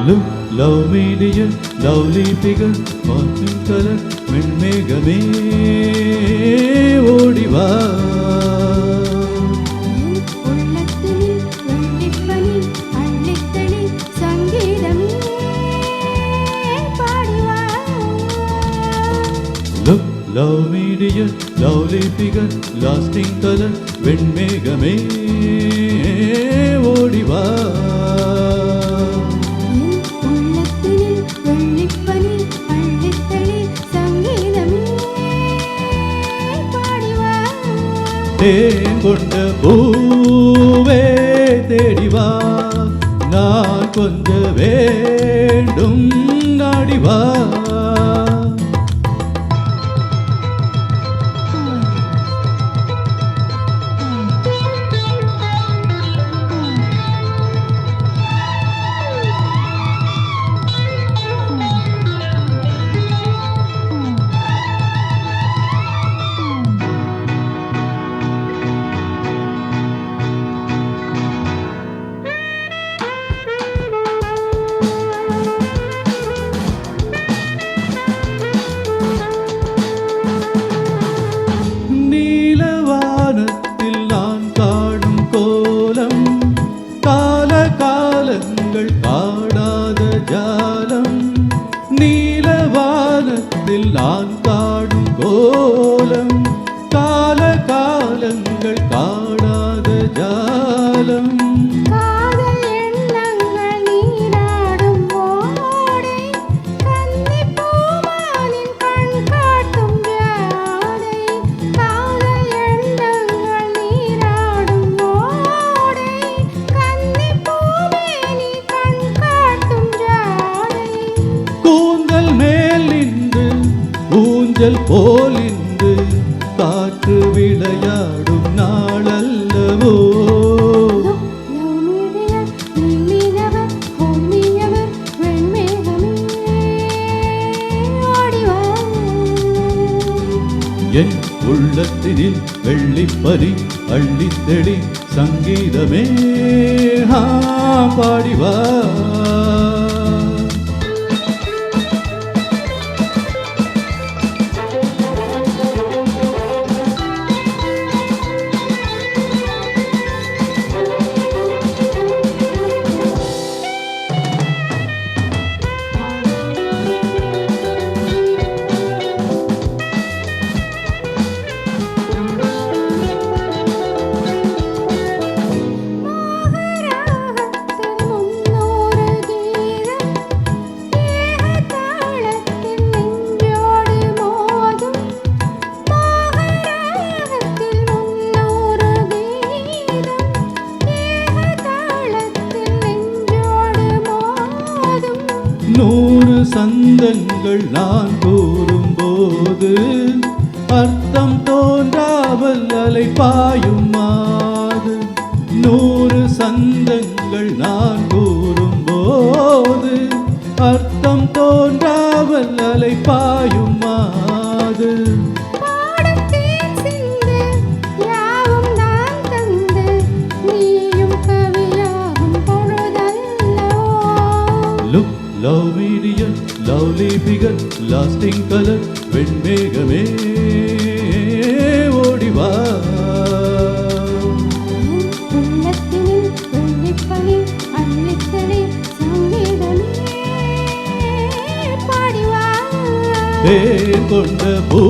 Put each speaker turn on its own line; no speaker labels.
Look, love me dear, lovely figure, morning color, மென்மேகமே ஓடிவா.
உள்ளத்தினில் வெள்ளிப்பனி அள்ளித்தளி சங்கீதமே பாடிவா.
Look, love me dear, lovely figure, lasting color, மென்மேகமே ஓடிவா. தேன் கொண்ட பூவே தேடிவா, நான் கொஞ்ச வேண்டும் நாடிவா. காடாத ஜாலம் நீலவானத்தில் நான் காடும் கோலம், கால காலங்கள் காடாத ஜாலம். ஊஞ்சல் போலிந்து காற்று விளையாடும் நாளல்லவோ. என் உள்ளத்தினில் வெள்ளிப்பனி அள்ளித்தெளி சங்கீதமே பாடிவா. நூறு சந்தங்கள் நான் கூறும்போது அர்த்தம் தோன்றாமல் அலைபாயும் மாது. நூறு சந்தங்கள் நான் கூறும்போது அர்த்தம் தோன்றாமல் அலைபாயும் மாது. Look, love me dear, lovely figure, lasting color, வெண்மேகமே ஓடிவா.
உள்ளத்தினில் வெள்ளிப்பனி அள்ளித்தளி சங்கீதமே பாடிவா.
தேன் கொண்ட பூ